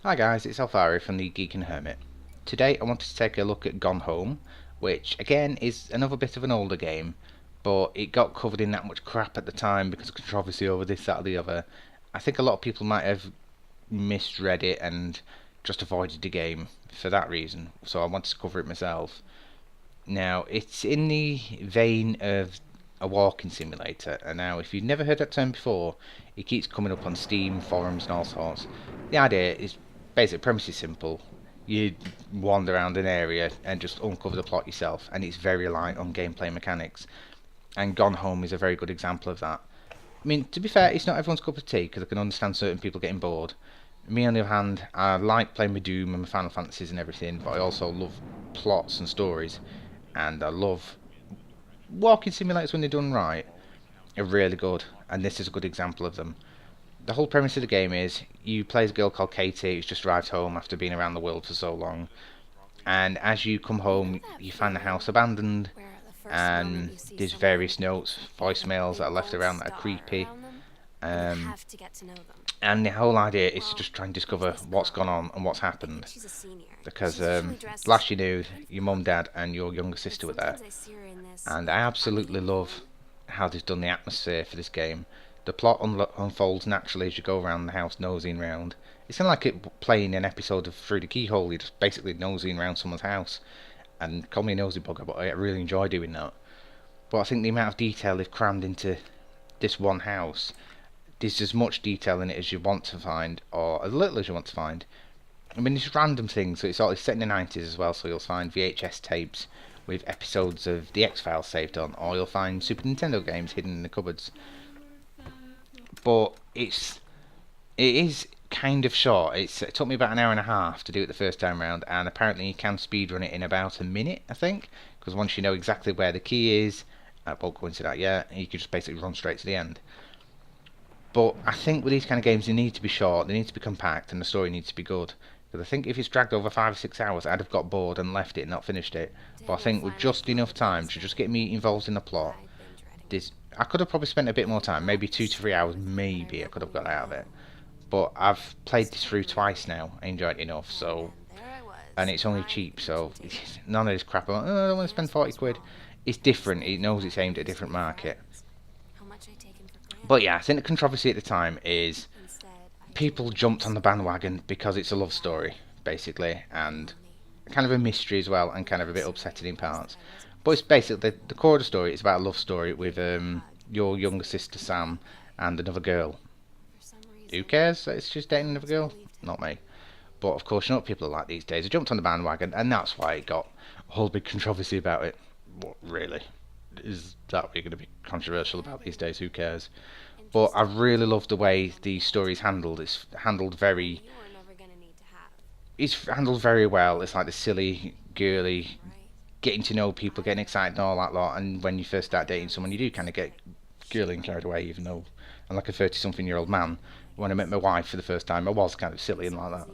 Hi guys, it's Alfari from the Geek and Hermit. Today I wanted to take a look at Gone Home, which again is another bit of an older game, but it got covered in that much crap at the time because of controversy over this, that or the other. I think a lot of people might have misread it and just avoided the game for that reason, so I wanted to cover it myself. Now, it's in the vein of a walking simulator, and now if you've never heard that term before, it keeps coming up on Steam, forums and all sorts. The idea is, basic premise is simple. You wander around an area and just uncover the plot yourself, and it's very light on gameplay mechanics. And Gone Home is a very good example of that. I mean, to be fair, it's not everyone's cup of tea, because I can understand certain people getting bored. Me, on the other hand, I like playing with Doom and my Final Fantasies and everything, but I also love plots and stories, and I love walking simulators when they're done right. Are really good, and this is a good example of them. The whole premise of the game is you play as a girl called Katie who's just arrived home after being around the world for so long, and as you come home, you find the house abandoned, and there's various notes, voicemails that are left around that are creepy. Um, and the whole idea is to just try and discover what's gone on and what's happened. Because last you knew, your mum, dad, and your younger sister were there. And I absolutely love how they've done the atmosphere for this game. The plot unfolds naturally as you go around the house nosing round. It's kind of like it playing an episode of Through the Keyhole. You're just basically nosing around someone's house. And call me a nosy bugger, but I really enjoy doing that. But I think the amount of detail they've crammed into this one house, there's as much detail in it as you want to find, or as little as you want to find. I mean, it's random things, so it's set in the 90s as well, so you'll find VHS tapes with episodes of The X-Files saved on, or you'll find Super Nintendo games hidden in the cupboards. But it is kind of short. It took me about an hour and a half to do it the first time round, and apparently you can speedrun it in about a minute, I think, because once you know exactly where the key is, I won't go into that yet, you can just basically run straight to the end. But I think with these kind of games, they need to be short, they need to be compact, and the story needs to be good. Because I think if it's dragged over 5 or 6 hours, I'd have got bored and left it and not finished it. But I think with just enough time to just get me involved in the plot, I could have probably spent a bit more time, maybe 2 to 3 hours, maybe I could have got out of it. But I've played this through twice now, I enjoyed it enough, so... And it's only cheap, so none of this crap, I don't want to spend 40 quid. It's different, it knows it's aimed at a different market. But yeah, I think the controversy at the time is people jumped on the bandwagon because it's a love story, basically, and kind of a mystery as well, and kind of a bit upsetting in parts. But it's basically, the core of the story is about a love story with your younger sister Sam and another girl. Who cares that it's just dating another girl? Not me. But of course, you know what people are like these days. They jumped on the bandwagon, and that's why it got a whole big controversy about it. What, really? Is that what you're going to be controversial about these days? Who cares? But I really love the way the story's handled. It's handled very well. It's like the silly, girly, getting to know people, getting excited and all that lot. And when you first start dating someone, you do kind of get girly and carried away, even though I'm like a 30-something-year-old man. When I met my wife for the first time, I was kind of silly and like that.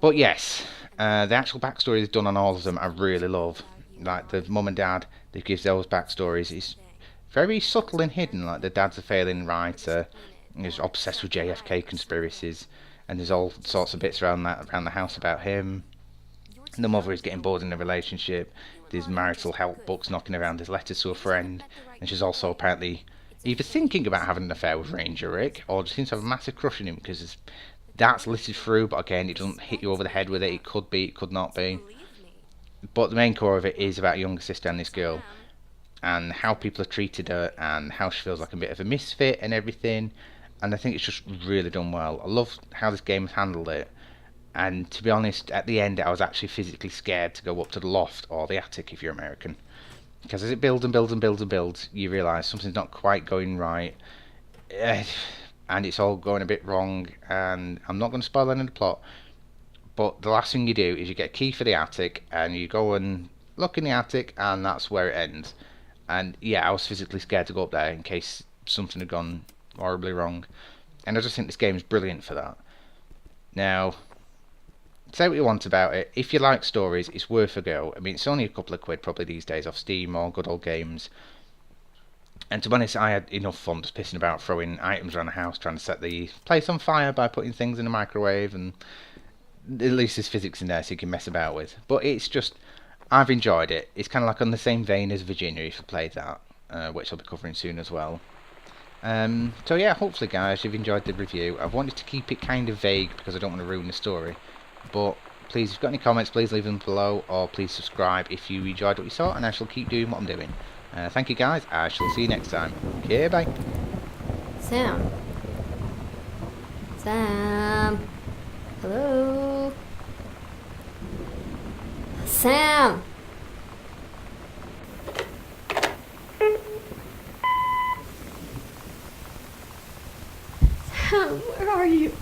But yes, the actual backstory is done on all of them. I really love. Like the mum and dad, they give those backstories. It's very subtle and hidden. Like the dad's a failing writer, he's obsessed with JFK conspiracies, and there's all sorts of bits around the house about him. The mother is getting bored in a relationship. There's marital help books knocking around. There's letters to a friend, and she's also apparently either thinking about having an affair with Ranger Rick, or just seems to have a massive crush on him because that's listed through. But again, it doesn't hit you over the head with it. It could be, it could not be. But the main core of it is about a younger sister and this girl, and how people have treated her, and how she feels like a bit of a misfit and everything. And I think it's just really done well. I love how this game has handled it. And to be honest, at the end, I was actually physically scared to go up to the loft or the attic if you're American, because as it builds and builds and builds and builds, you realise something's not quite going right, and it's all going a bit wrong. And I'm not going to spoil any of the plot, but the last thing you do is you get a key for the attic, and you go and look in the attic, and that's where it ends. And yeah, I was physically scared to go up there in case something had gone horribly wrong. And I just think this game is brilliant for that. Now, say what you want about it. If you like stories, it's worth a go. I mean, it's only a couple of quid probably these days off Steam or good old games. And to be honest, I had enough fun just pissing about, throwing items around the house, trying to set the place on fire by putting things in the microwave, and at least there's physics in there so you can mess about with. But it's just, I've enjoyed it. It's kind of like on the same vein as Virginia if you played that, which I'll be covering soon as well. So yeah, hopefully guys, you've enjoyed the review. I've wanted to keep it kind of vague because I don't want to ruin the story. But please, if you've got any comments, please leave them below, or please subscribe if you enjoyed what you saw, and I shall keep doing what I'm doing. Thank you guys, I shall see you next time. Okay, bye. Sam. Sam. Hello. Sam. Sam, where are you?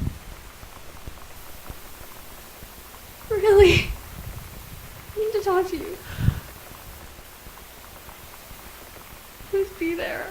Really? I need to talk to you. Please be there.